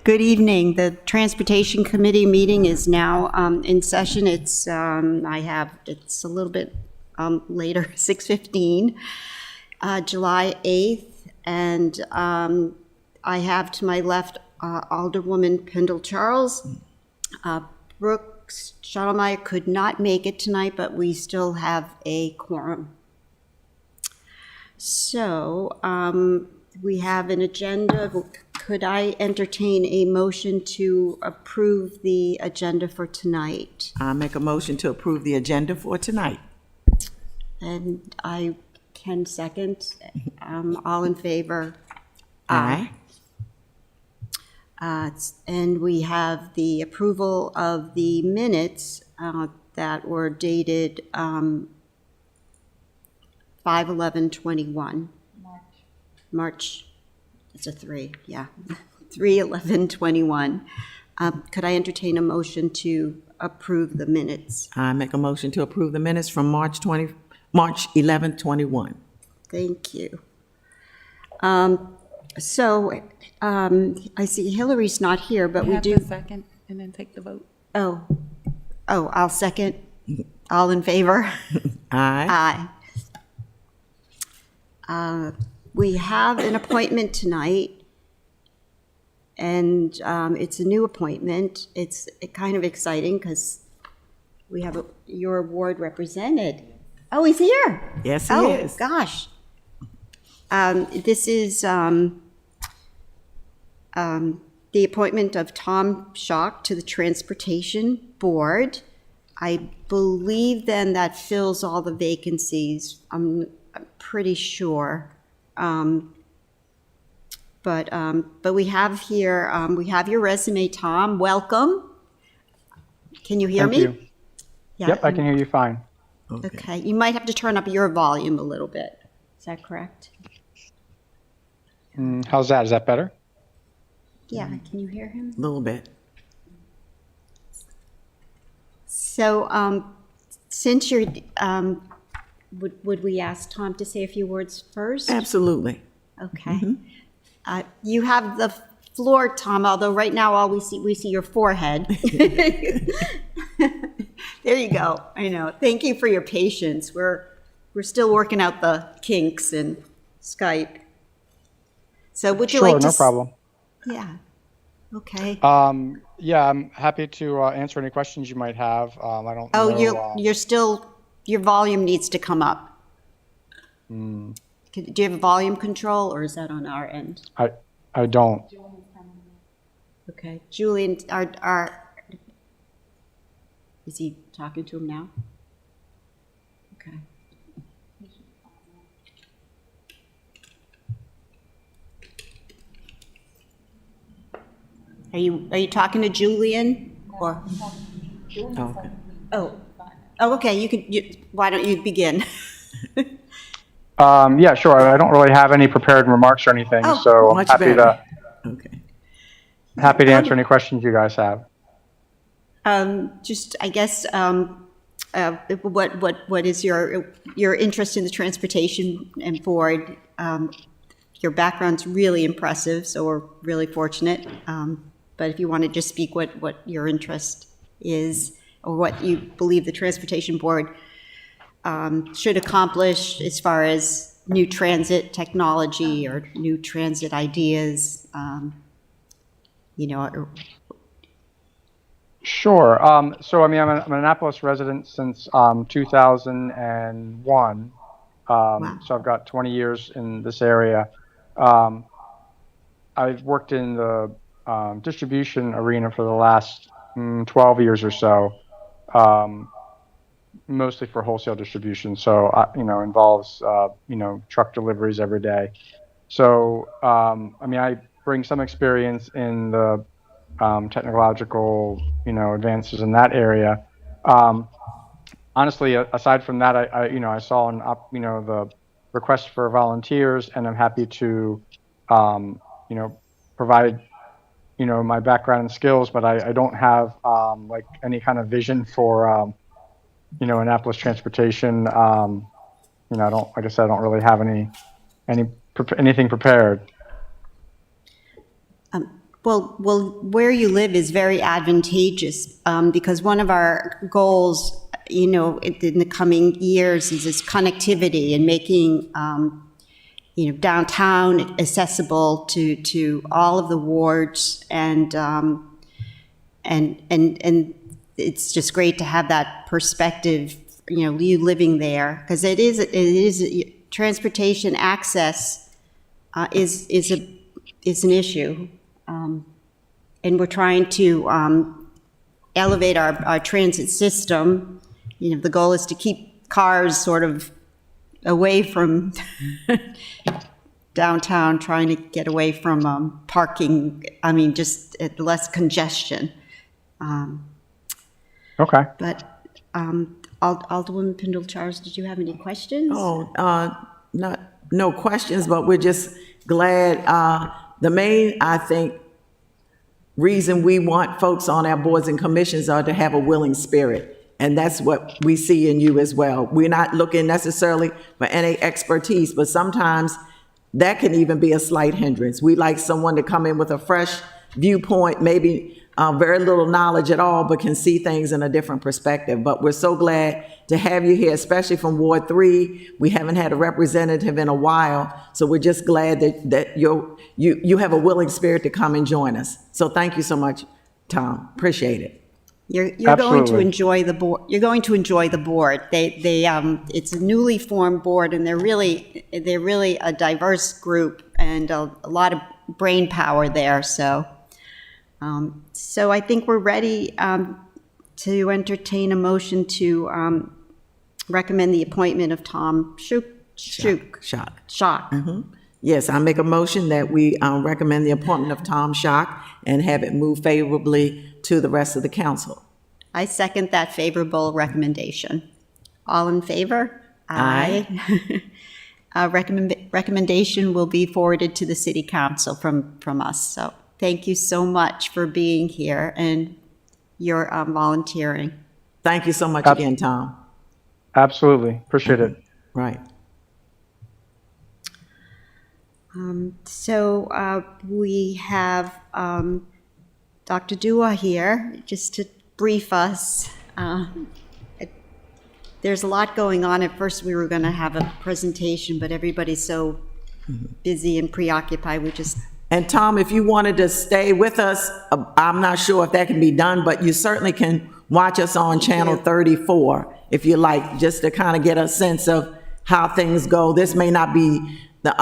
Good evening. The Transportation Committee meeting is now in session. It's a little bit later, 6:15, July 8th, and I have to my left Alderwoman Pendle Charles. Brooks Schottlemeier could not make it tonight, but we still have a quorum. So we have an agenda. Could I entertain a motion to approve the agenda for tonight? I make a motion to approve the agenda for tonight. And I can second. All in favor? Aye. And we have the approval of the minutes that were dated 5/11/21. March. It's a 3, yeah. 3/11/21. Could I entertain a motion to approve the minutes? I make a motion to approve the minutes from March 11th, 21. Thank you. I see Hillary's not here, but You we have do. to second and then take the vote. Oh, I'll second. All in favor? Aye. Aye. We have an appointment tonight, and it's a new appointment. It's kind of exciting because we have your ward represented. Oh, he's here. Yes, he is. Oh, gosh. This is the appointment of Tom Schock to the Transportation Board. I believe then that fills all the vacancies. I'm pretty sure. But we have here, we have your resume, Tom. Welcome. Can you hear me? Thank you. Yeah. Yep, I can hear you fine. Okay. You might have to turn up your volume a little bit. Is that correct? How's that? Is that better? Yeah. Can you hear him? A little bit. So, since you're, would we ask Tom to say a few words first? Absolutely. Okay. You have the floor, Tom, although right now all we see your forehead. There you go. I know. Thank you for your patience. We're still working out the kinks in Skype. So would you Sure, like to? no problem. Yeah. Okay. Yeah, I'm happy to answer any questions you might have. I don't Oh, know. you're still, your volume needs to come up. Do you have a volume control, or is that on our end? I don't. Okay. Julian, is he talking to him now? Okay. Are you talking to Julian or? Oh, okay. Oh, okay. Why don't you begin? Yeah, sure. I don't really have any prepared remarks or anything, Oh, so I'm Much happy better. Okay. to answer any questions you guys have. Just, I guess, what is your interest in the transportation and board? Your background's really impressive, so we're really fortunate. But if you want to just speak what your interest is, or what you believe the transportation board should accomplish as far as new transit technology or new transit ideas, Sure. So, I mean, I'm an Annapolis resident since 2001. Wow. So I've got 20 years in this area. I've worked in the distribution arena for the last 12 years or so, mostly for wholesale distribution. So, involves, truck deliveries every day. So, I mean, I bring some experience in the technological, advances in that area. Honestly, aside from that, I saw the request for volunteers, and I'm happy to, provide, my background and skills, but I don't have like any kind of vision for, Annapolis transportation, I don't, like I said, I don't really have anything prepared. Well, where you live is very advantageous, because one of our goals, in the coming years is this connectivity and making, downtown accessible to all of the wards, and it's just great to have that perspective, you living there, because it is transportation access is an issue. And we're trying to elevate our transit system. The goal is to keep cars sort of away from downtown, trying to get away from parking. I mean, just less congestion. Okay. But Alderwoman Pendle-Charles, did you have any questions? No questions, but we're just glad. The main, I think, reason we want folks on our boards and commissions are to have a willing spirit. And that's what we see in you as well. We're not looking necessarily for any expertise, but sometimes that can even be a slight hindrance. We like someone to come in with a fresh viewpoint, maybe very little knowledge at all, but can see things in a different perspective. But we're so glad to have you here, especially from Ward 3. We haven't had a representative in a while, so we're just glad that you have a willing spirit to come and join us. So thank you so much, Tom. Appreciate it. You're going to Absolutely. enjoy the board. You're going to enjoy the board. It's a newly formed board, and they're really a diverse group and a lot of brain power there. So I think we're ready to entertain a motion to recommend the appointment of Tom Schock. Yes, I make a motion that we recommend the appointment of Tom Schock and have it move favorably to the rest of the council. I second that favorable recommendation. All in favor? Aye. Recommendation will be forwarded to the city council from us. So thank you so much for being here and your volunteering. Thank you so much again, Tom. Absolutely. Appreciate it. Right. So we have Dr. Dua here, just to brief us. There's a lot going on. At first, we were going to have a presentation, but everybody's so busy and preoccupied, we just... And Tom, if you wanted to stay with us, I'm not sure if that can be done, but you certainly can watch us on Channel 34, if you like, just to kind of get a sense of how things go. This may not be the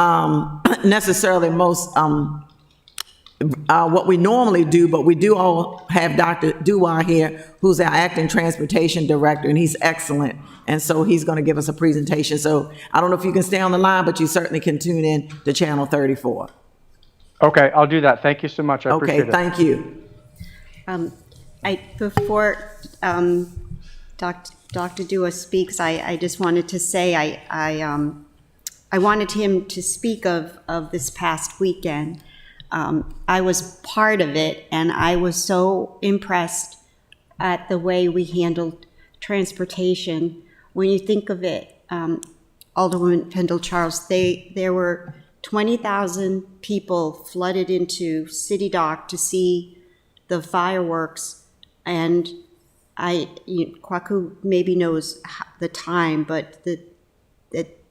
necessarily most what we normally do, but we do all have Dr. Dua here, who's our acting transportation director, and he's excellent. And so he's going to give us a presentation. So I don't know if you can stay on the line, but you certainly can tune in to Channel 34. Okay, I'll do that. Thank you so much. I appreciate Okay, it. thank you. Before Dr. Dua speaks, I just wanted to say I wanted him to speak of this past weekend. I was part of it, and I was so impressed at the way we handled transportation. When you think of it, Alderwoman Pendle-Charles, there were 20,000 people flooded into City Dock to see the fireworks, and Kwaku maybe knows the time, but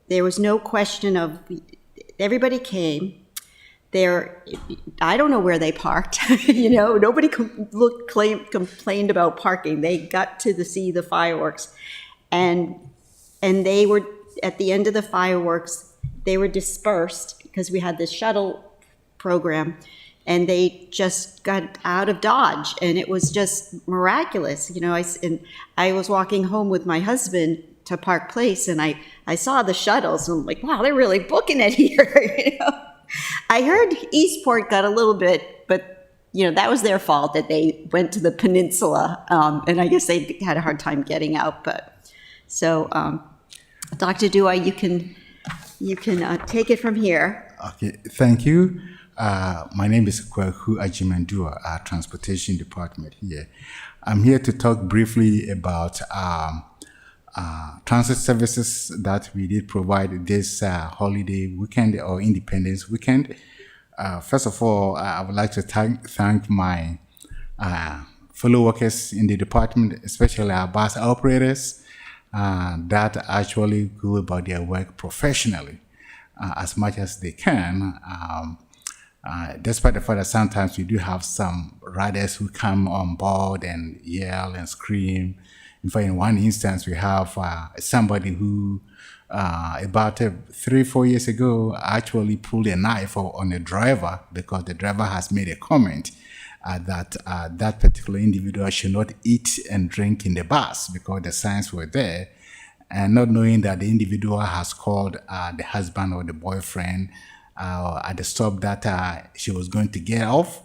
there was no question of, everybody came. I don't know where they parked. Nobody complained about parking. They got to see the fireworks, and they were at the end of the fireworks. They were dispersed because we had this shuttle program, and they just got out of Dodge, and it was just miraculous. I was walking home with my husband to Park Place, and I saw the shuttles, and I'm like, wow, they're really booking it here. I heard Eastport got a little bit, but that was their fault that they went to the peninsula, and I guess they had a hard time getting out. But so, Dr. Dua, you can take it from here. Okay, thank you. My name is Kwaku Ajimandua, Transportation Department here. I'm here to talk briefly about transit services that we did provide this holiday weekend or Independence weekend. First of all, I would like to thank my fellow workers in the department, especially our bus operators that actually go about their work professionally as much as they can. Despite the fact that sometimes we do have some riders who come on board and yell and scream. In fact, in one instance, we have somebody who about 3-4 years ago actually pulled a knife on a driver because the driver has made a comment that that particular individual should not eat and drink in the bus because the signs were there, and not knowing that the individual has called the husband or the boyfriend at the stop that she was going to get off,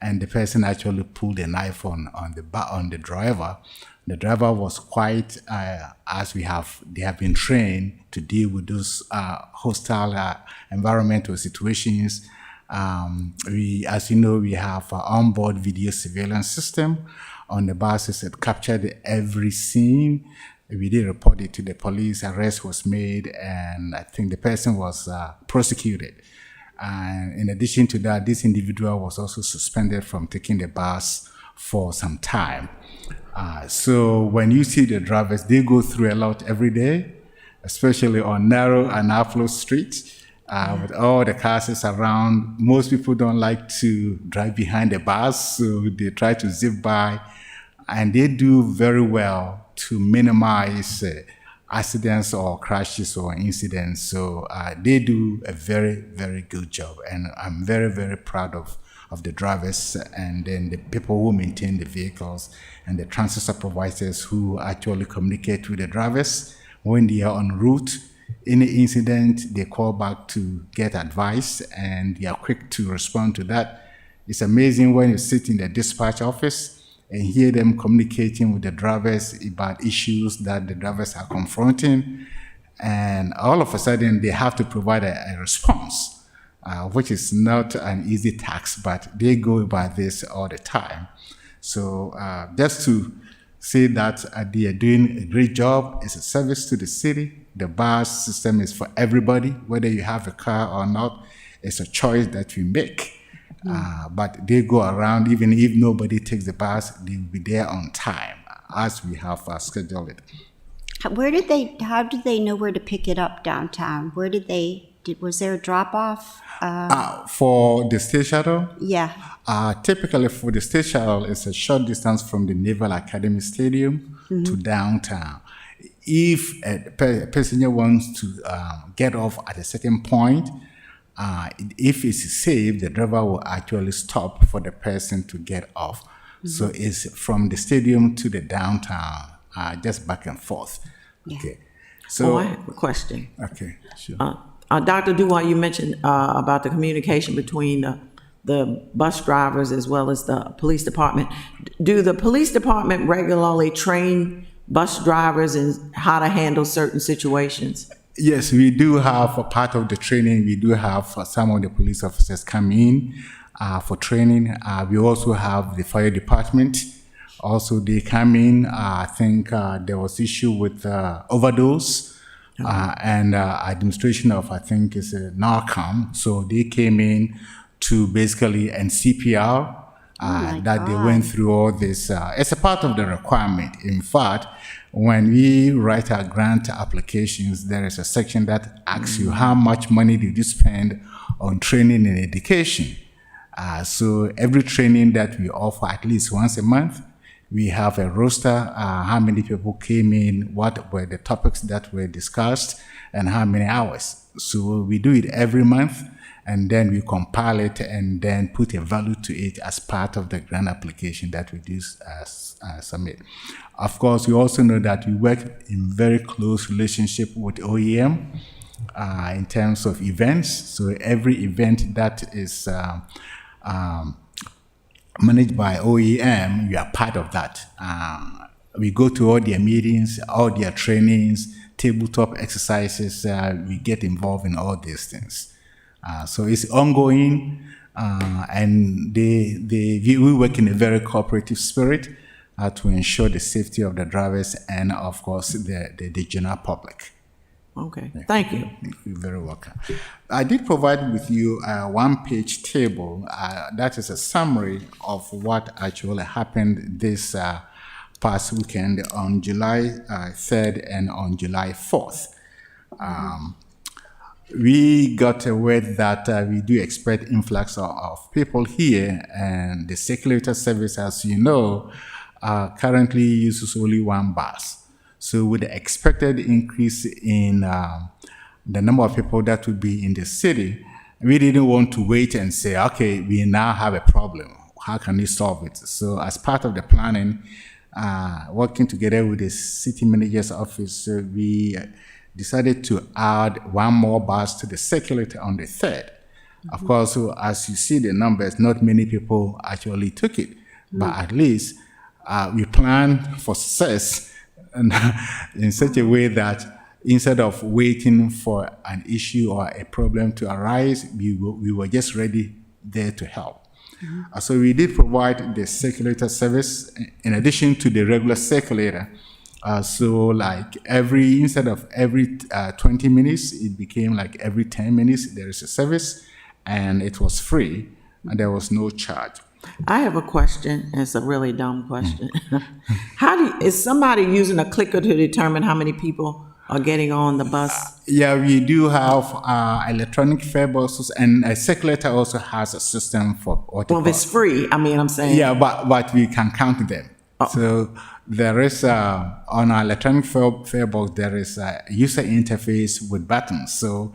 and the person actually pulled a knife on the driver. The driver was quite, as they have been trained to deal with those hostile environmental situations. As you know, we have an onboard video surveillance system on the buses that captured every scene. We did report it to the police, arrest was made, and I think the person was prosecuted. And in addition to that, this individual was also suspended from taking the bus for some time. So when you see the drivers, they go through a lot every day, especially on narrow and outflow streets with all the cars around. Most people don't like to drive behind the bus, so they try to zip by, and they do very well to minimize accidents or crashes or incidents. So they do a very, very good job, and I'm very, very proud of the drivers and then the people who maintain the vehicles and the transit supervisors who actually communicate with the drivers when they are en route. Any incident, they call back to get advice, and they are quick to respond to that. It's amazing when you sit in the dispatch office and hear them communicating with the drivers about issues that the drivers are confronting, and all of a sudden they have to provide a response. Which is not an easy task, but they go about this all the time. So just to say that they are doing a great job. It's a service to the city. The bus system is for everybody, whether you have a car or not. It's a choice that we make. But they go around, even if nobody takes the bus, they will be there on time as we have scheduled it. How did they know where to pick it up downtown? Was there a drop-off? For the state shuttle? Yeah. Typically for the state shuttle, it's a short distance from the Naval Academy Stadium to downtown. If a passenger wants to get off at a certain point, if it's safe, the driver will actually stop for the person to get off. So it's from the stadium to the downtown, just back and forth. Yeah. Okay. So I have a question. okay, sure. Dr. Dubois, you mentioned about the communication between the bus drivers as well as the police department. Do the police department regularly train bus drivers in how to handle certain situations? Yes, we do have a part of the training. We do have some of the police officers come in for training. We also have the fire department. Also, they come in. I think there was issue with overdose. And administration of, I think, is NARCOM. So they came in to basically, and CPR, that they went through all this. It's a part of the requirement. In fact, when we write our grant applications, there is a section that asks you how much money did you spend on training and education. So every training that we offer at least once a month, we have a roster, how many people came in, what were the topics that were discussed, and how many hours. So we do it every month, and then we compile it and then put a value to it as part of the grant application that we do submit. Of course, we also know that we work in very close relationship with OEM in terms of events. So every event that is managed by OEM, we are part of that. We go to all their meetings, all their trainings, tabletop exercises. We get involved in all these things. So it's ongoing, and we work in a very cooperative spirit. to ensure the safety of the drivers and, of course, the general public. Okay, thank you. You're very welcome. I did provide with you a one-page table. That is a summary of what actually happened this past weekend on July 3rd and on July 4th. We got a word that we do expect influx of people here, and the circulator service, as you know, currently uses only one bus. So with the expected increase in the number of people that would be in the city, we didn't want to wait and say, okay, we now have a problem. How can we solve it? So as part of the planning, working together with the city manager's office, we decided to add one more bus to the circulator on the 3rd. Of course, so as you see the numbers, not many people actually took it, but at least we planned for success in such a way that instead of waiting for an issue or a problem to arise, we were just ready there to help. So we did provide the circulator service in addition to the regular circulator. So like instead of every 20 minutes, it became like every 10 minutes there is a service, and it was free and there was no charge. I have a question. It's a really dumb question. Is somebody using a clicker to determine how many people are getting on the bus? Yeah, we do have electronic fare buses, and a circulator also has a system for what Well, if it's free, I'm saying. Yeah, but we can count them. So there is, on our electronic fare box, there is a user interface with buttons. So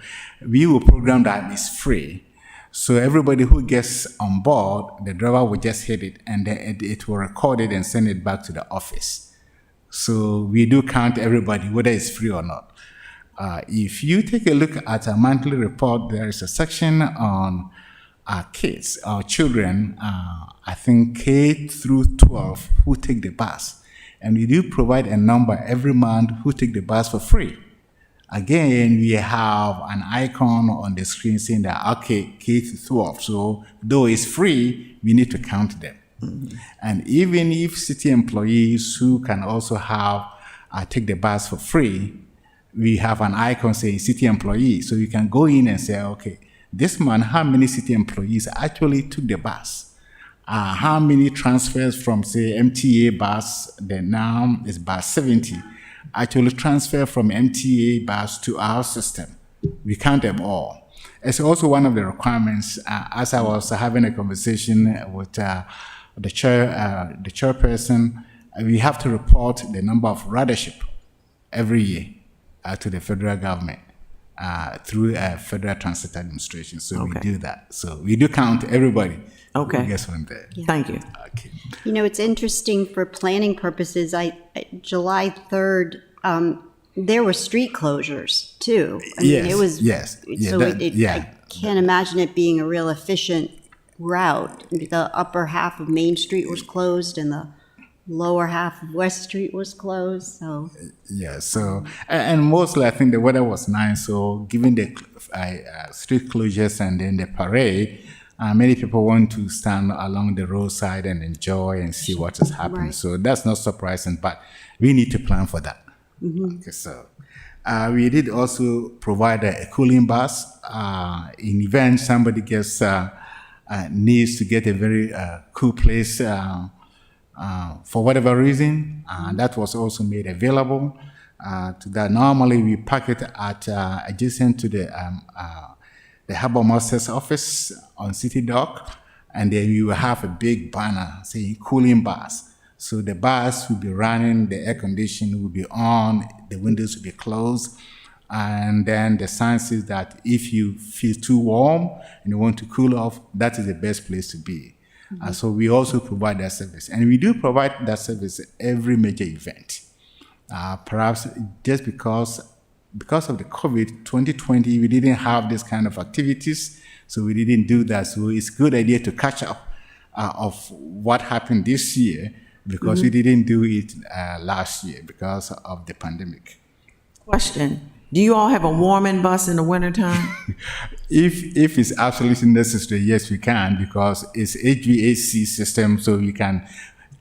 we will program that it's free. So everybody who gets on board, the driver will just hit it, and then it will record it and send it back to the office. So we do count everybody, whether it's free or not. If you take a look at a monthly report, there is a section on our kids, our children, I think K through 12, who take the bus. And we do provide a number every month who take the bus for free. Again, we have an icon on the screen saying that, okay, K through 12. So though it's free, we need to count them. And even if city employees who can also have take the bus for free, we have an icon saying city employee. So you can go in and say, okay, this month, how many city employees actually took the bus? How many transfers from, say, MTA bus, then now is bus 70, actually transfer from MTA bus to our system? We count them all. It's also one of the requirements. As I was having a conversation with the chairperson, we have to report the number of ridership every year to the federal government through Federal Transit Administration. So we do that. So we do count everybody. Okay. Who gets on there. Yeah. Thank you. Okay. You know, it's interesting for planning purposes. July 3rd, there were street closures too. I mean, it was, so I can't imagine it being a real efficient route. The upper half of Main Street was closed and the lower half of West Street was closed. So yeah, so and mostly I think the weather was nice. So given the street closures and then the parade, many people want to stand along the roadside and enjoy and see what is happening. Right. So that's not surprising, but we need to plan for that. Okay, so we did also provide a cooling bus. In event somebody gets needs to get a very cool place for whatever reason, that was also made available. To that, normally we park it at adjacent to the Harbour Master's office on City Dock, and then you will have a big banner saying cooling bus. So the bus will be running, the air conditioning will be on, the windows will be closed, and then the sign says that if you feel too warm and you want to cool off, that is the best place to be. So we also provide that service, and we do provide that service every major event. Perhaps just because of the COVID 2020, we didn't have this kind of activities, so we didn't do that. So it's a good idea to catch up of what happened this year, because we didn't do it last year because of the pandemic. Question. Do you all have a warming bus in the wintertime? If it's absolutely necessary, yes, we can, because it's HVAC system, so you can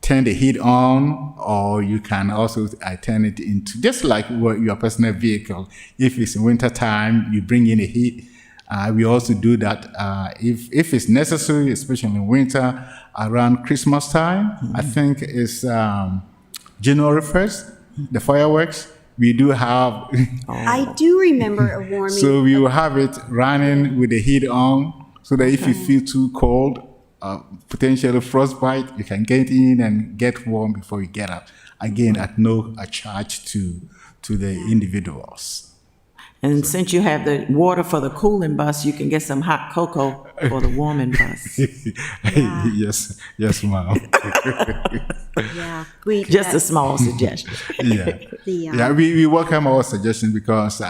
turn the heat on, or you can also turn it into, just like your personal vehicle. If it's winter time, you bring in the heat. We also do that if it's necessary, especially in winter, around Christmas time. I think it's January 1st, the fireworks. We do have, I do remember a warming. so we will have it running with the heat on, so that if you feel too cold, potentially frostbite, you can get in and get warm before you get out. Again, at no charge to the individuals. And since you have the water for the cooling bus, you can get some hot cocoa for the warming bus. Yes, ma'am. Yeah, we Just a small suggestion. Yeah, we welcome our suggestions, because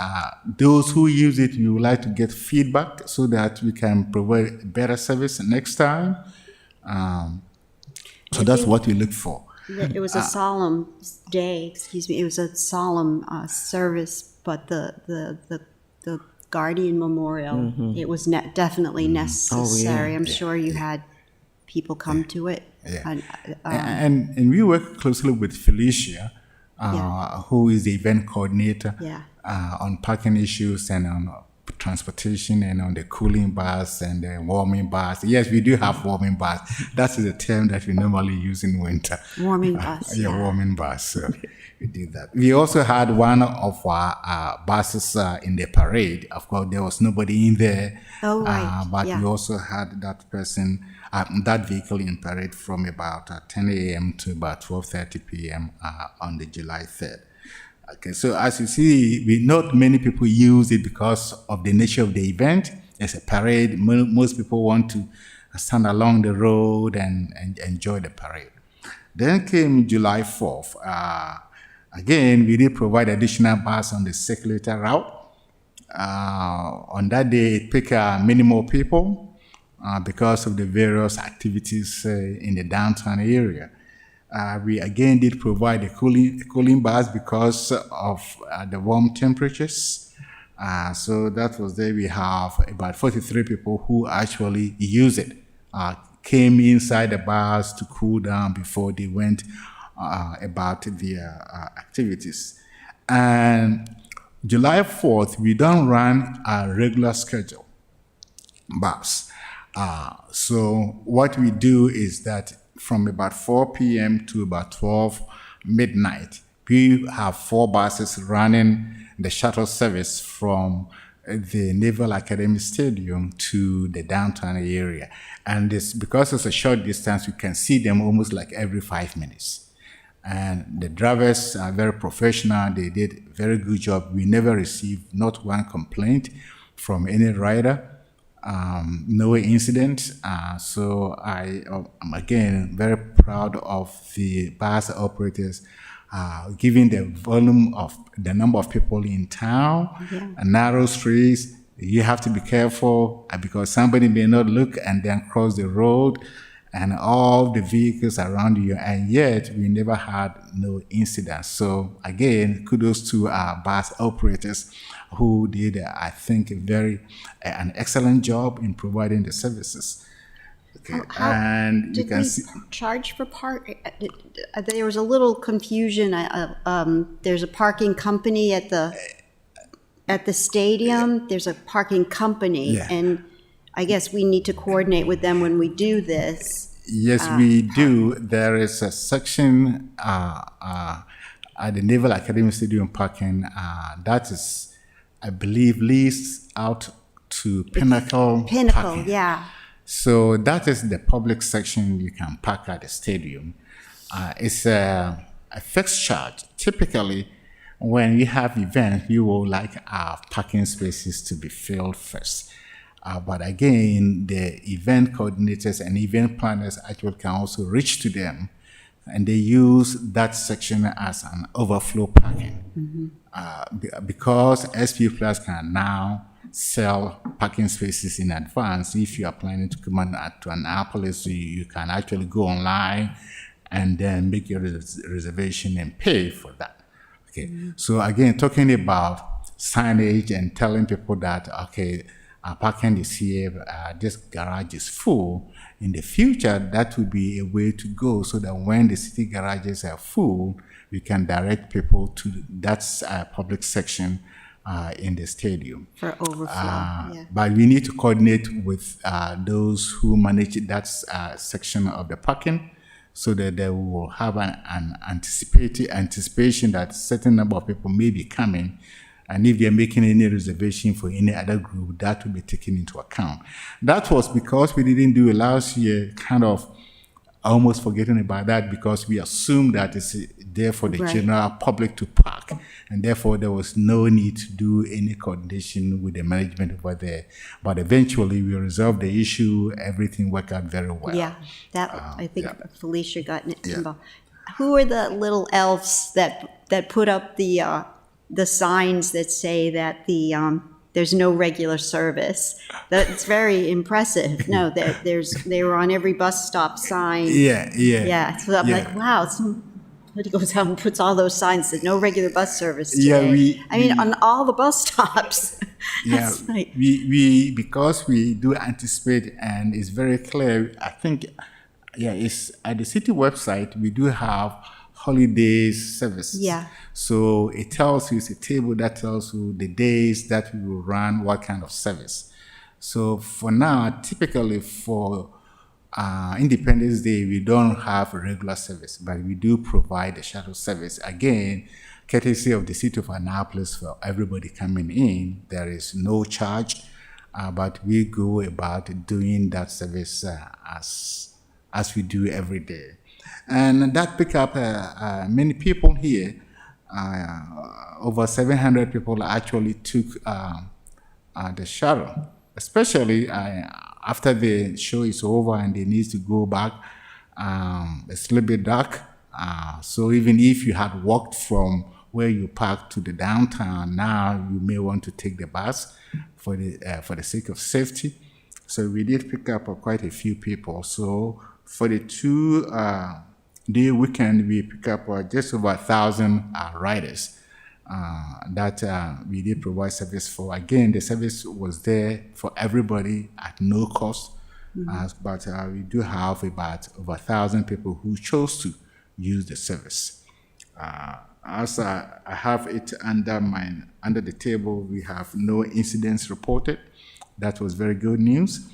those who use it, we would like to get feedback so that we can provide better service next time. So that's what we look for. It was a solemn day. Excuse me. It was a solemn service, but the Guardian Memorial. It was definitely necessary. I'm sure you had people come to it. And we work closely with Felicia, who is the event coordinator on parking issues and on transportation and on the cooling bars and the warming bars. Yes, we do have warming bars. That is a term that we normally use in winter. Warming bus. Warming bars. So we did that. We also had one of our buses in the parade. Of course, there was nobody in there. Oh, right. But we also had that person, that vehicle in parade from about 10 a.m. to about 12:30 p.m. On the July 3rd. Okay, so as you see, not many people use it because of the nature of the event. It's a parade. Most people want to stand along the road and enjoy the parade. Then came July 4th. Again, we did provide additional bus on the circulator route. On that day, it picked many more people because of the various activities in the downtown area. We again did provide a cooling bus because of the warm temperatures. So that was there. We have about 43 people who actually use it, came inside the bus to cool down before they went about their activities. And July 4th, we don't run a regular schedule bus. So what we do is that from about 4 p.m. to about 12 midnight, we have 4 buses running the shuttle service from the Naval Academy Stadium to the downtown area. And this, because it's a short distance, you can see them almost like every 5 minutes. And the drivers are very professional. They did a very good job. We never received not one complaint from any rider. No incident. So I'm again very proud of the bus operators, given the volume of the number of people in town, and narrow streets. You have to be careful because somebody may not look and then cross the road, and all the vehicles around you, and yet we never had no incidents. So again, kudos to our bus operators who did, I think, an excellent job in providing the services. Okay, and you can see. Charge for park? There was a little confusion. There's a parking company at the stadium. There's a parking company, and I guess we need to coordinate with them when we do this. Yes, we do. There is a section at the Naval Academy Stadium parking that is, I believe, leased out to Pinnacle Parking. Yeah. So that is the public section you can park at the stadium. It's a fixed charge. Typically, when you have events, you will like our parking spaces to be filled first. But again, the event coordinators and event planners actually can also reach to them, and they use that section as an overflow parking. Because SP Plus can now sell parking spaces in advance. If you are planning to come on to Annapolis, you can actually go online and then make your reservation and pay for that. Okay. So again, talking about signage and telling people that, okay, parking is here, this garage is full. In the future, that would be a way to go so that when the city garages are full, we can direct people to that public section in the stadium. For overflow, yeah. But we need to coordinate with those who manage that section of the parking so that they will have an anticipation that a certain number of people may be coming. And if they're making any reservation for any other group, that will be taken into account. That was because we didn't do it last year, kind of almost forgetting about that because we assumed that it's there for the Right. general public to park. And therefore, there was no need to do any coordination with the management over there. But eventually, we resolved the issue. Everything worked out very well. Yeah, that, I think yeah. Felicia got Yeah. involved. Who are the little elves that put up the signs that say that there's no regular service? That's very impressive. No, they were on every bus stop sign. Yeah. Yeah, so I'm Yeah. like, wow, somebody goes out and puts all those signs that no regular bus service Yeah, today. on all the bus stops. Yeah, That's like, we because we do anticipate and it's very clear. I think, it's at the city website we do have holidays services. Yeah. So it tells you, it's a table that tells you the days that we will run what kind of service. So for now, typically for Independence Day, we don't have a regular service, but we do provide a shuttle service. Again, courtesy of the city of Annapolis for everybody coming in. There is no charge, but we go about doing that service as we do every day. And that pick up many people here. Over 700 people actually took the shuttle, especially after the show is over and they need to go back. It's a little bit dark. So even if you had walked from where you parked to the downtown, now you may want to take the bus for the sake of safety. So we did pick up quite a few people. So for the 2-day weekend, we pick up just over 1,000 riders that we did provide service for. Again, the service was there for everybody at no cost, but we do have about over 1,000 people who chose to use the service. As I have it under the table, we have no incidents reported. That was very good news.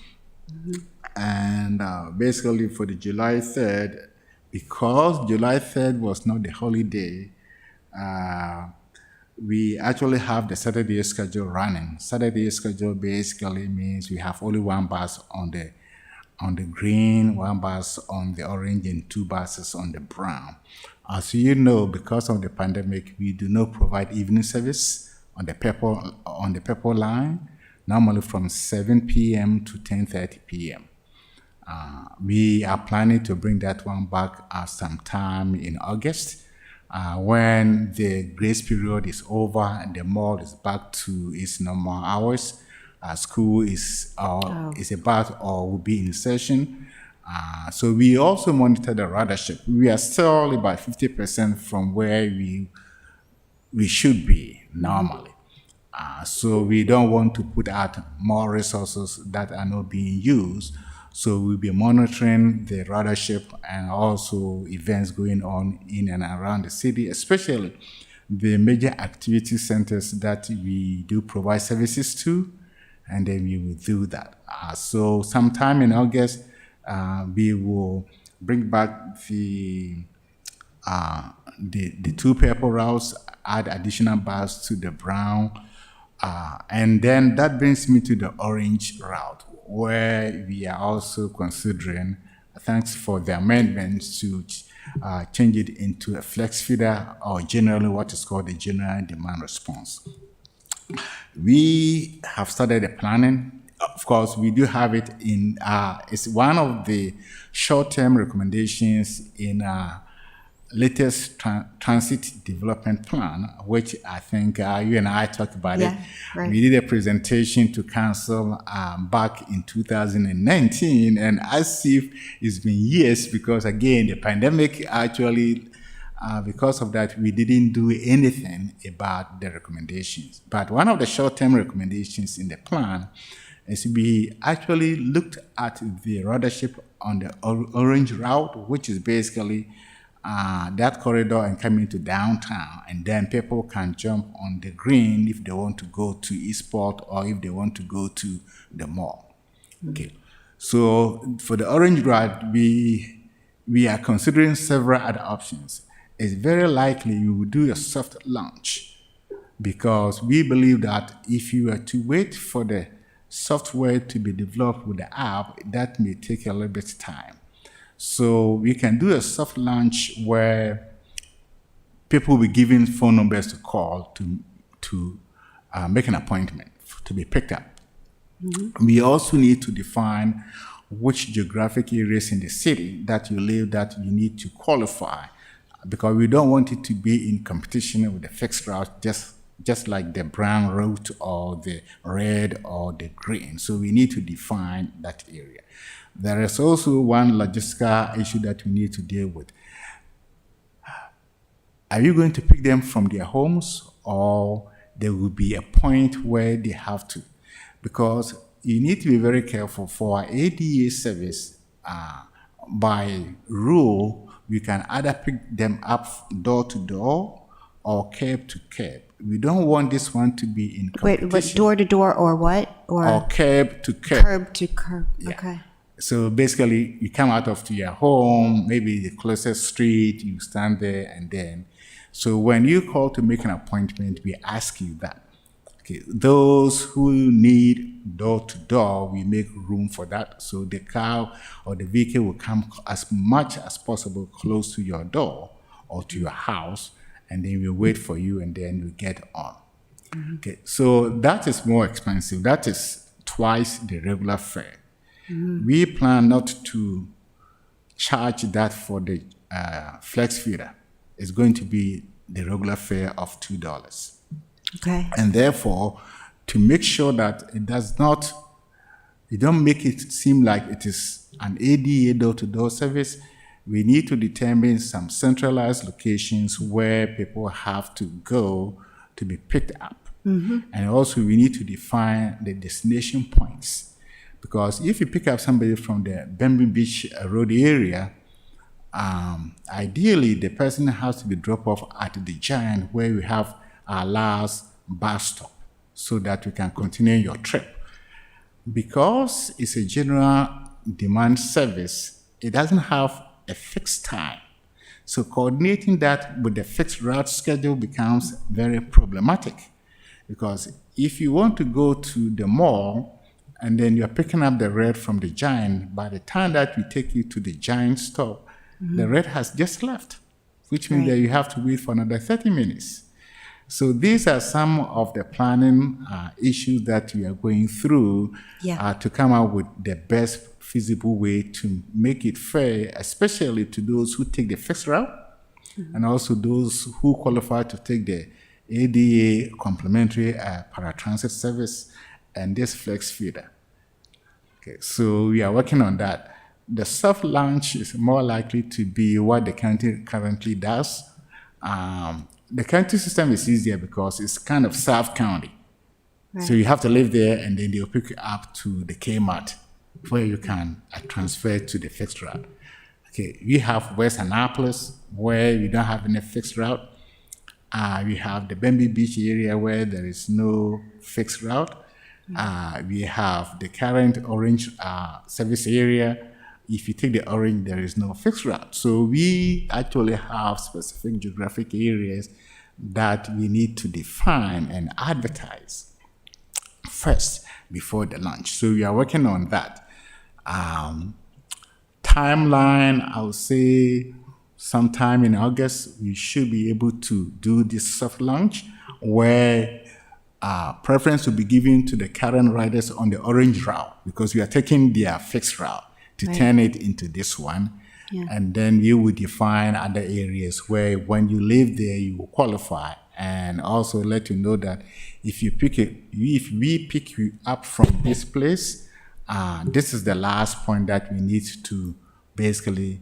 And basically for the July 3rd, because July 3rd was not the holiday, we actually have the Saturday schedule running. Saturday schedule basically means we have only one bus on the green, one bus on the orange, and 2 buses on the brown. As you know, because of the pandemic, we do not provide evening service on the purple line, normally from 7 p.m. to 10:30 p.m. We are planning to bring that one back sometime in August, when the grace period is over and the mall is back to its normal hours. School is about or will be in session. So we also monitor the ridership. We are still about 50% from where we should be normally. So we don't want to put out more resources that are not being used. So we'll be monitoring the ridership and also events going on in and around the city, especially the major activity centers that we do provide services to, and then we will do that. So sometime in August, we will bring back the 2 purple routes, add additional bus to the brown, and then that brings me to the orange route, where we are also considering, thanks for the amendments, to change it into a flex feeder, or generally what is called the general demand response. We have started the planning. Of course, we do have it in, it's one of the short-term recommendations in latest transit development plan, which I think you and I talked about it. Right. We did a presentation to council back in 2019, and as if it's been years, because again, the pandemic actually, because of that, we didn't do anything about the recommendations. But one of the short-term recommendations in the plan is we actually looked at the ridership on the orange route, which is basically that corridor and come into downtown, and then people can jump on the green if they want to go to Eastport or if they want to go to the mall. Okay, so for the orange route, we are considering several other options. It's very likely we will do a soft launch because we believe that if you were to wait for the software to be developed with the app, that may take a little bit of time. So we can do a soft launch where people will be given phone numbers to call to make an appointment to be picked up. Mm-hmm. We also need to define which geographic areas in the city that you live that you need to qualify, because we don't want it to be in competition with the fixed route, just like the brown route or the red or the green. So we need to define that area. There is also one logistical issue that we need to deal with. Are you going to pick them from their homes, or there will be a point where they have to? Because you need to be very careful for our ADA service. By rule, we can either pick them up door to door or curb to curb. We don't want this one to be in competition. Wait, but door to door or what? Or curb to curb. Curb to curb, Yeah. okay. So basically, you come out of your home, maybe the closest street, you stand there, and then. So when you call to make an appointment, we ask you that. Okay, those who need door to door, we make room for that. So the car or the vehicle will come as much as possible close to your door or to your house, and then we wait for you, and then we get on. Mm-hmm. Okay, so that is more expensive. That is twice the regular fare. Mm-hmm. We plan not to charge that for the flex feeder. It's going to be the regular fare of $2. Okay. And therefore, to make sure that you don't make it seem like it is an ADA door-to-door service, we need to determine some centralized locations where people have to go to be picked up. Mm-hmm. And also, we need to define the destination points. Because if you pick up somebody from the Bembe Beach Road area, ideally, the person has to be dropped off at the Giant, where we have our last bus stop, so that we can continue your trip. Because it's a general demand service, it doesn't have a fixed time. So coordinating that with the fixed route schedule becomes very problematic. Because if you want to go to the mall and then you're picking up the red from the Giant, by the time that we take you to the Giant stop, mm-hmm. the red has just left, which means that you have to wait for another 30 minutes. So these are some of the planning issues that we are going through to come up with the best feasible way to make it fair, especially to those who take the fixed route, mm-hmm. and also those who qualify to take the ADA complementary paratransit service and this flex feeder. Okay, so we are working on that. The soft launch is more likely to be what the county currently does. The county system is easier because it's kind of self-county. Right. So you have to live there, and then they'll pick you up to the Kmart where you can transfer to the fixed route. Okay, we have West Annapolis where we don't have any fixed route. We have the Bembe Beach area where there is no fixed route. We have the current Orange service area. If you take the Orange, there is no fixed route. So we actually have specific geographic areas that we need to define and advertise first before the launch. So we are working on that. Timeline, I would say sometime in August, we should be able to do this soft launch where preference will be given to the current riders on the Orange route, because we are taking their fixed route to turn it into this one. Yeah. And then you will define other areas where when you live there, you will qualify. And also let you know that if we pick you up from this place, this is the last point that we need to basically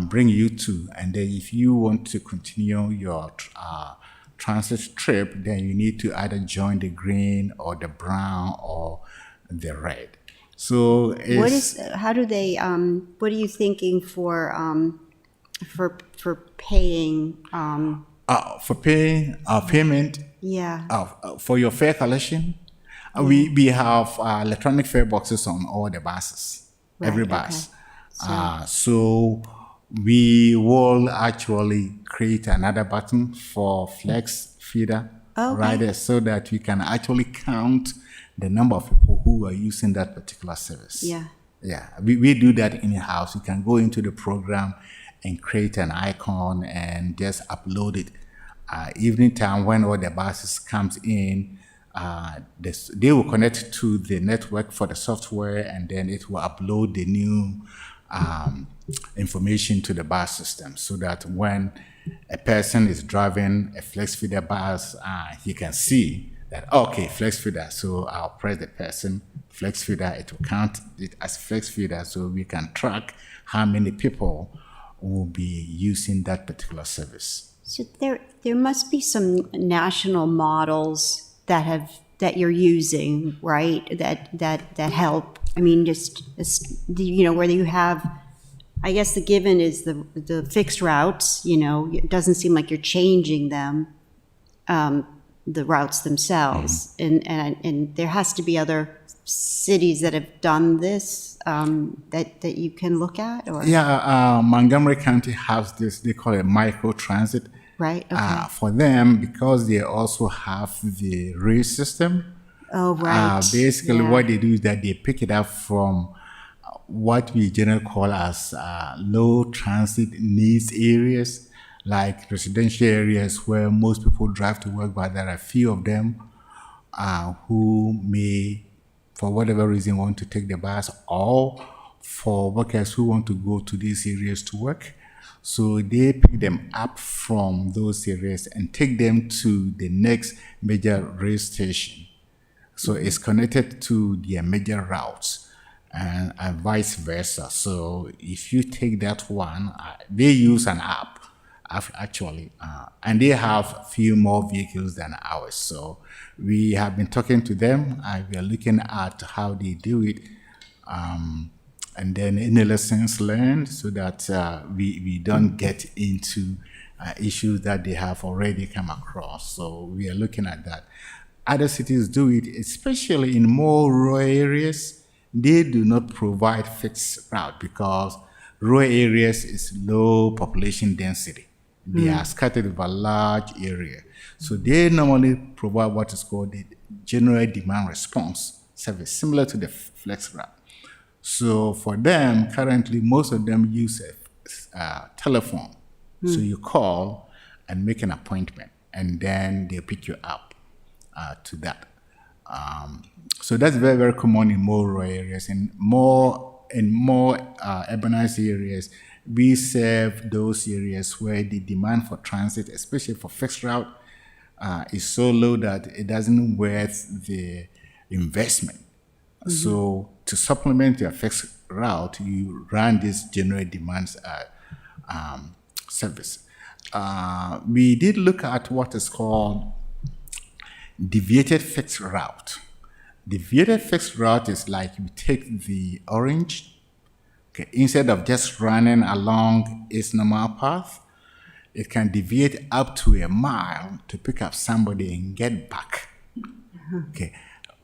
bring you to. And then if you want to continue your transit trip, then you need to either join the green or the brown or the red. So it's, What is, how do they, what are you thinking for paying, for paying payment yeah, for your fare collection. We have electronic fare boxes on all the buses, every Right, bus. okay. So we will actually create another button for flex feeder Okay. riders so that we can actually count the number of people who are using that particular service. Yeah. Yeah, we do that in-house. You can go into the program and create an icon and just upload it. Evening time when all the buses comes in, they will connect to the network for the software, and then it will upload the new information to the bus system, so that when a person is driving a flex feeder bus, he can see that, okay, flex feeder, so I'll press the person, flex feeder, it will count it as flex feeder, so we can track how many people will be using that particular service. So there must be some national models that you're using, right? That help. I mean, just where you have, I guess the given is the fixed routes. It doesn't seem like you're changing them, the routes themselves, and there has to be other cities that have done this that you can look at, or Yeah, Montgomery County has this, they call it micro transit. right? Okay. For them, because they also have the rail system, Oh, right. basically Yeah. what they do is that they pick it up from what we generally call as low transit needs areas, like residential areas where most people drive to work, but there are a few of them who may, for whatever reason, want to take the bus, or for workers who want to go to these areas to work. So they pick them up from those areas and take them to the next major rail station. So it's connected to their major routes, and vice versa. So if you take that one, they use an app actually, and they have few more vehicles than ours. So we have been talking to them. We are looking at how they do it, and then any lessons learned, so that we don't get into issues that they have already come across. So we are looking at that. Other cities do it, especially in more rural areas. They do not provide fixed route because rural areas is low population density. They are scattered over a large area. So they normally provide what is called the general demand response service, similar to the flex route. So for them, currently, most of them use a telephone. So you call and make an appointment, and then they pick you up to that. So that's very, very common in more rural areas. And more urbanized areas, we serve those areas where the demand for transit, especially for fixed route, is so low that it doesn't worth the investment. So to supplement your fixed route, you run this general demands service. We did look at what is called deviated fixed route. Deviated fixed route is like you take the orange, okay, instead of just running along its normal path, it can deviate up to a mile to pick up somebody and get back. Okay,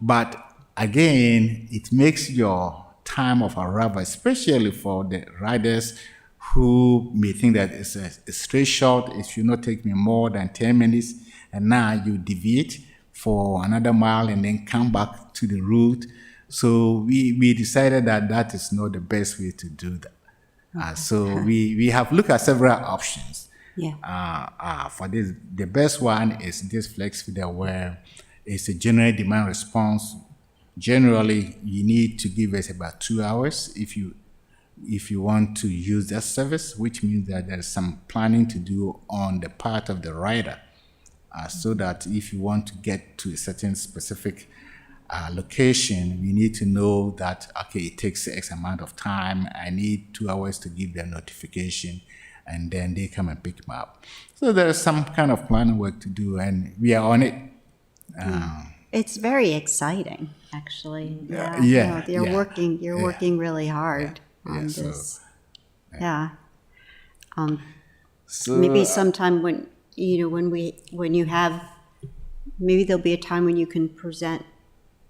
but again, it makes your time of arrival, especially for the riders who may think that it's a straight shot, it should not take me more than 10 minutes, and now you deviate for another mile and then come back to the route. So we decided that that is not the best way to do that. So we have looked at several options. Yeah. For this, the best one is this flex feeder, where it's a general demand response. Generally, you need to give us about 2 hours if you want to use that service, which means that there's some planning to do on the part of the rider, so that if you want to get to a certain specific location, we need to know that, okay, it takes X amount of time. I need 2 hours to give them notification, and then they come and pick me up. So there is some kind of planning work to do, and we are on it. It's very exciting, actually. Yeah. yeah, No, you're yeah, working. You're yeah, working really hard yeah, on so, this. Yeah. So Maybe sometime when when you have, maybe there'll be a time when you can present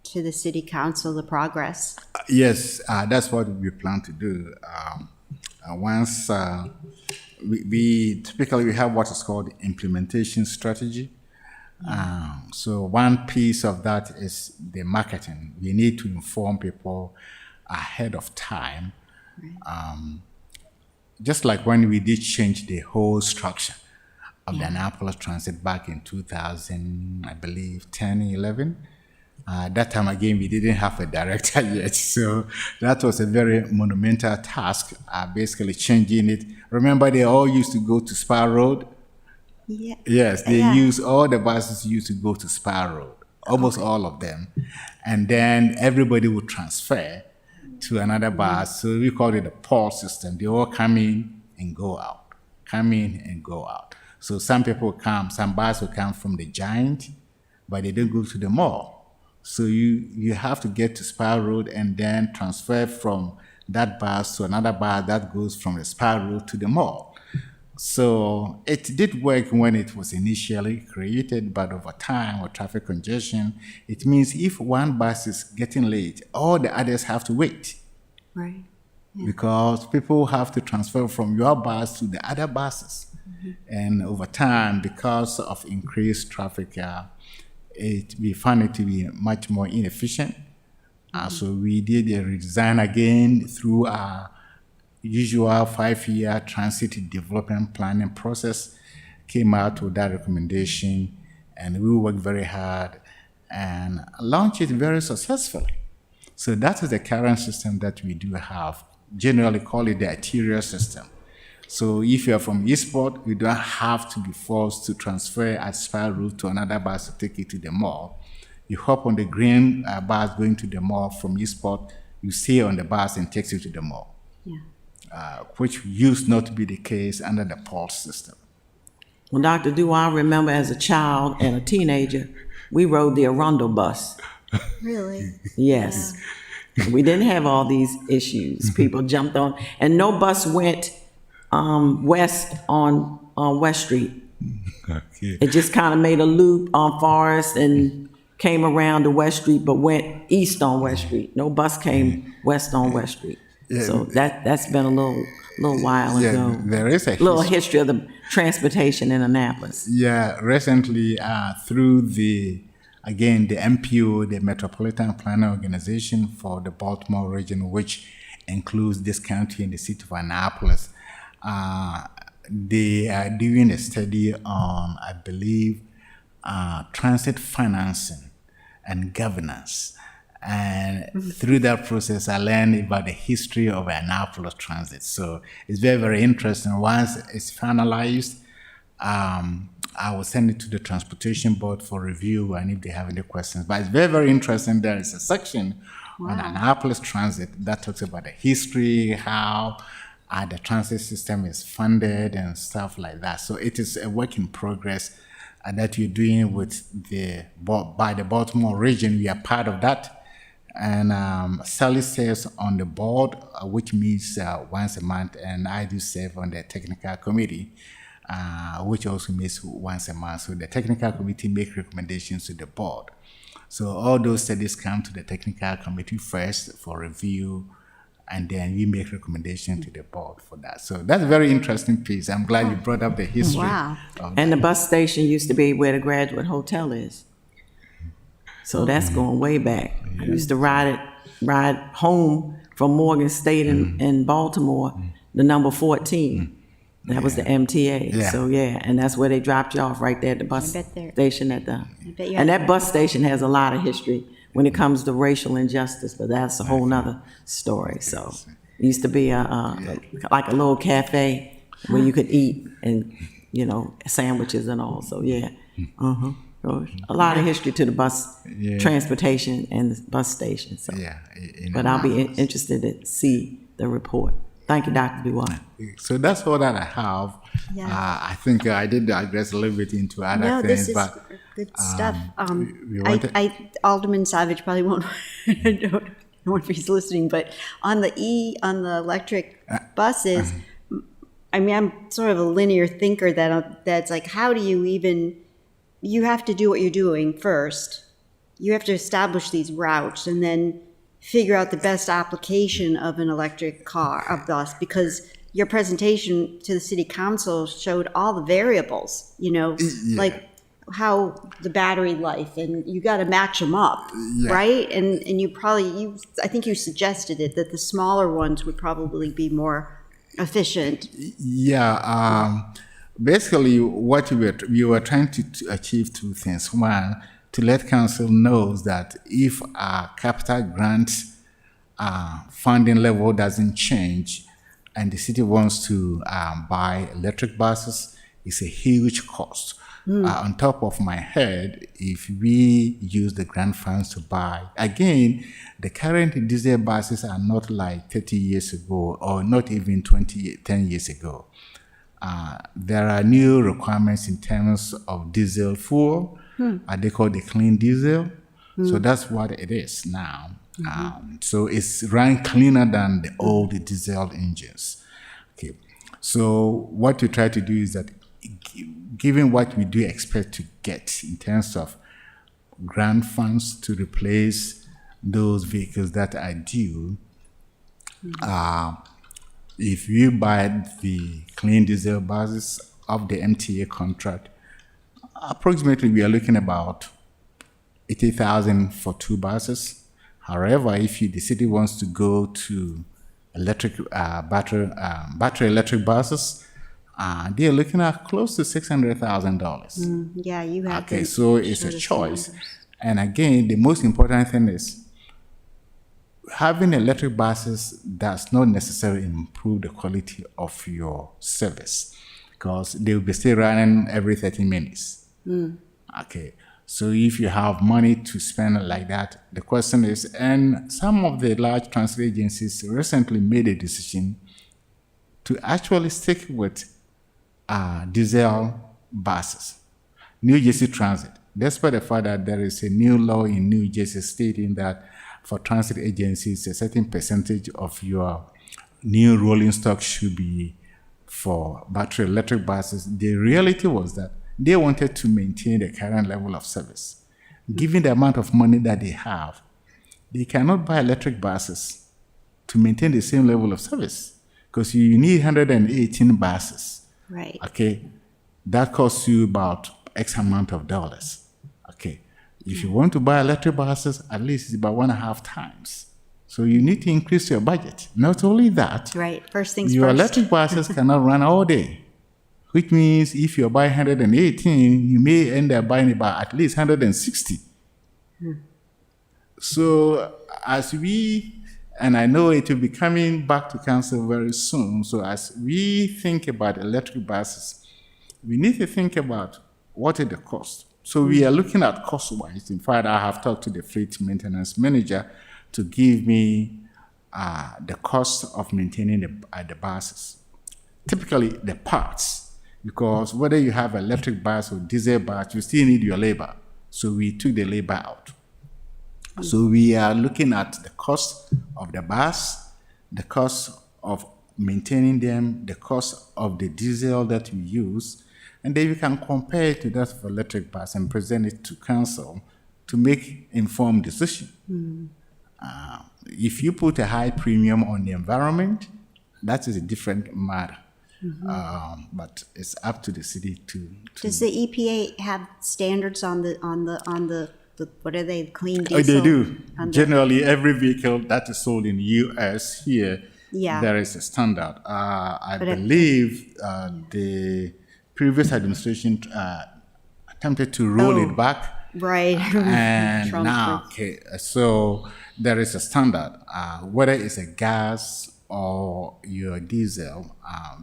to the city council the progress. yes, that's what we plan to do. Once we typically we have what is called implementation strategy. So one piece of that is the marketing. We need to inform people ahead of time. Just like when we did change the whole structure of the Annapolis Transit back in 2000, I believe, 10, 11. That time again, we didn't have a director yet. So that was a very monumental task, basically changing it. Remember, they all used to go to Spa Road? Yeah. Yes, they Yeah. use all the buses used to go to Spa Road, almost all of them, and then everybody would transfer to another bus. So we call it a pulse system. They all come in and go out, come in and go out. So some people come, some buses will come from the Giant, but they don't go to the mall. So you have to get to Spa Road and then transfer from that bus to another bus that goes from the Spa Road to the mall. So it did work when it was initially created, but over time with traffic congestion, it means if one bus is getting late, all the others have to wait Right. because people have to transfer from your bus to the other buses. And over time, because of increased traffic, we found it to be much more inefficient. So we did a redesign again through our usual 5-year transit development planning process, came out with that recommendation, and we worked very hard and launched it very successfully. So that is the current system that we do have. Generally call it the arterial system. So if you are from Eastport, you don't have to be forced to transfer at Spa Road to another bus to take you to the mall. You hop on the green bus going to the mall from Eastport, you stay on the bus and takes you to the mall. Yeah. Which used not to be the case under the pulse system. Well, Dr. Dew, I remember as a child and a teenager, we rode the Arundel bus. Really? Yes. We didn't have all these issues. People jumped on, and no bus went west on West Street. Okay. It just kind of made a loop on Forest and came around to West Street, but went east on West Street. No bus came west on West Street. So that's been a little while ago. There is a Little history of the transportation in Annapolis. Yeah, recently through the MPO, the Metropolitan Planning Organization for the Baltimore region, which includes this county and the city of Annapolis, they are doing a study on, I believe, transit financing and governance. And through that process, I learned about the history of Annapolis Transit. So it's very, very interesting. Once it's finalized, I will send it to the Transportation Board for review and if they have any questions. But it's very, very interesting. There is a section on Annapolis Transit that talks about the history, how the transit system is funded and stuff like that. So it is a work in progress that you're doing with by the Baltimore region. We are part of that. And Sally serves on the board, which meets once a month, and I do serve on the technical committee, which also meets once a month. So the technical committee make recommendations to the board. So all those studies come to the technical committee first for review, and then we make recommendations to the board for that. So that's a very interesting piece. I'm glad you brought up the history. Wow. And the bus station used to be where the Graduate Hotel is. So that's going way back. I used to ride home from Morgan State in Baltimore, the number 14. That was the MTA. Yeah. So yeah, and that's where they dropped you off right there at the bus I bet they're- station at the. bet you And have- that bus station has a lot of history when it comes to racial injustice, but that's a whole nother story. So it used to be like a little cafe where you could eat and sandwiches and all. So yeah. So a lot of history to the bus transportation and the bus station. So, Yeah. but I'll be interested to see the report. Thank you, Dr. Duarte. So that's all that I have. Yeah. I think I did digress a little bit into other No, things, this is but good stuff. we wanted- Alderman Savage probably won't, I don't know if he's listening, but on the electric buses, I mean, I'm sort of a linear thinker that's like, how do you even, you have to do what you're doing first. You have to establish these routes and then figure out the best application of an electric car, a bus, because your presentation to the city council showed all the variables, like how the battery life, and you got to match them up, Yeah. right? And I think you suggested it, that the smaller ones would probably be more efficient. Yeah, basically, what we were trying to achieve two things. One, to let council knows that if our capital grant funding level doesn't change, and the city wants to buy electric buses, it's a huge cost. On top of my head, if we use the grant funds to buy, again, the current diesel buses are not like 30 years ago or not even 10 years ago. There are new requirements in terms of diesel fuel. They call the clean diesel. So that's what it is now. So it's run cleaner than the old diesel engines. Okay. So what we try to do is that, given what we do expect to get in terms of grant funds to replace those vehicles that are due, if you buy the clean diesel buses of the MTA contract, approximately we are looking about 80,000 for 2 buses. However, if the city wants to go to electric battery electric buses, they are looking at close to $600,000. Yeah, you have. Okay, to so it's show a us the choice. numbers. And again, the most important thing is having electric buses does not necessarily improve the quality of your service, because they will be still running every 30 minutes. Okay, so if you have money to spend like that, the question is, and some of the large transit agencies recently made a decision to actually stick with diesel buses. New Jersey Transit, despite the fact that there is a new law in New Jersey stating that for transit agencies, a certain percentage of your new rolling stock should be for battery electric buses. The reality was that they wanted to maintain the current level of service. Given the amount of money that they have, they cannot buy electric buses to maintain the same level of service, because you need 118 buses. Right. Okay, that costs you about X amount of dollars. Okay, if you want to buy electric buses, at least it's about 1.5 times. So you need to increase your budget. Not only that, Right. First things your first. electric buses cannot run all day, which means if you buy 118, you may end up buying about at least 160. So as we, and I know it will be coming back to council very soon, so as we think about electric buses, we need to think about what is the cost. So we are looking at cost-wise. In fact, I have talked to the fleet maintenance manager to give me the cost of maintaining the buses. Typically, the parts, because whether you have electric bus or diesel bus, you still need your labor. So we took the labor out. So we are looking at the cost of the bus, the cost of maintaining them, the cost of the diesel that we use, and then we can compare it to that of electric bus and present it to council to make informed decision. If you put a high premium on the environment, that is a different matter. But it's up to the city to Does the EPA have standards on the what are they, clean diesel? They do. On the- Generally, every vehicle that is sold in the U.S. here, Yeah. there is a standard. I But it- believe the previous administration attempted to roll it back, Right. and Trump now, okay, so there is a standard. Whether it's a gas or your diesel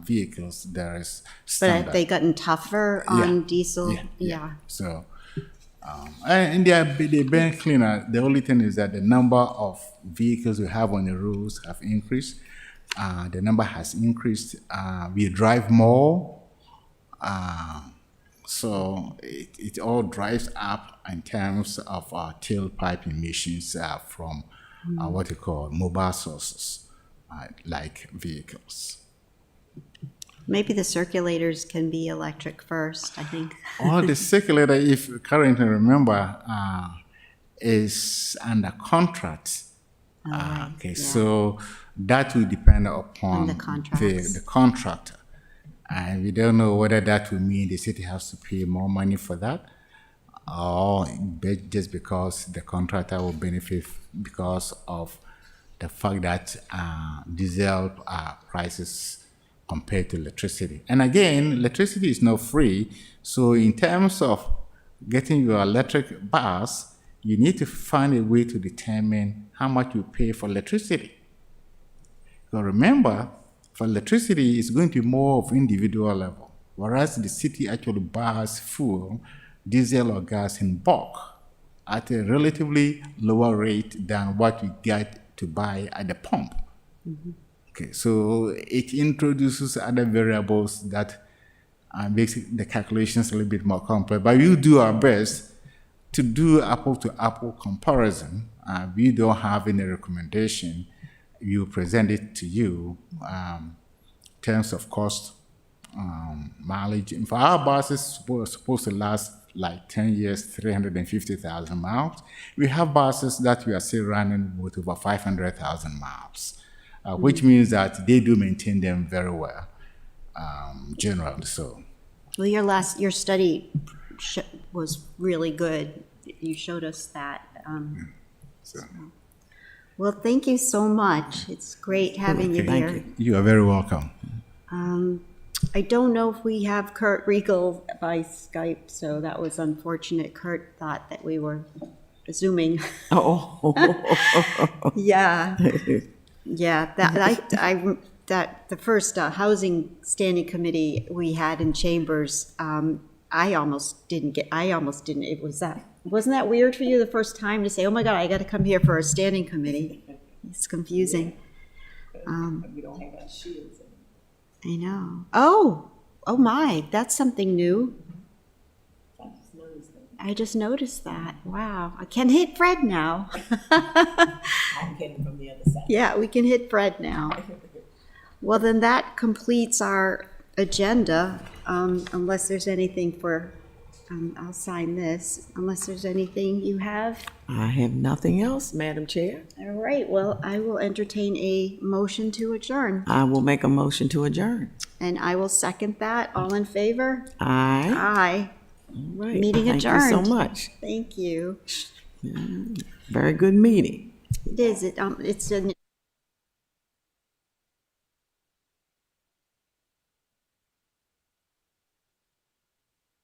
vehicles, there is But standard. have they gotten tougher on diesel? Yeah. So, and they burn cleaner. The only thing is that the number of vehicles we have on the roads have increased. the number has increased. We drive more, so it all drives up in terms of tailpipe emissions from what you call mobile sources, like vehicles. Maybe the circulators can be electric first, I think. All the circulator, if you currently remember, is under contract. Okay, so that will depend upon On the contracts. the contractor. And we don't know whether that will mean the city has to pay more money for that, or just because the contractor will benefit because of the fact that diesel prices compared to electricity. And again, electricity is not free. So in terms of getting your electric bus, you need to find a way to determine how much you pay for electricity. So remember, for electricity, it's going to be more of individual level, whereas the city actually buys fuel, diesel or gas in bulk at a relatively lower rate than what you get to buy at the pump. Okay, so it introduces other variables that makes the calculations a little bit more complex. But we do our best to do apple-to-apple comparison. We don't have any recommendation. We present it to you in terms of cost, mileage. And for our buses, we're supposed to last like 10 years, 350,000 miles. We have buses that we are still running with over 500,000 miles. Which means that they do maintain them very well, generally. So, Well, your study was really good. You showed us that. so. Well, thank you so much. It's great having you Thank here. You are very welcome. I don't know if we have Kurt Riegel by Skype, so that was unfortunate. Kurt thought that we were Zooming. Oh, Yeah. Yeah, that the first housing standing committee we had in Chambers, I almost didn't. It wasn't that weird for you the first time to say, "Oh my God, I got to come here for a standing committee." It's confusing. we don't have our shields. I know. Oh my, that's something new. I just noticed that. Wow, I can hit Fred now. I'm getting from the other side. Yeah, we can hit Fred now. Well, then that completes our agenda, unless there's anything for, I'll sign this, unless there's anything you have. I have nothing else, Madam Chair. All right, well, I will entertain a motion to adjourn, I will make a motion to adjourn. and I will second that. All in favor? Aye. Aye. Right. Meeting Thank you adjourned. so much. Thank you. Very good meeting. It is, it's an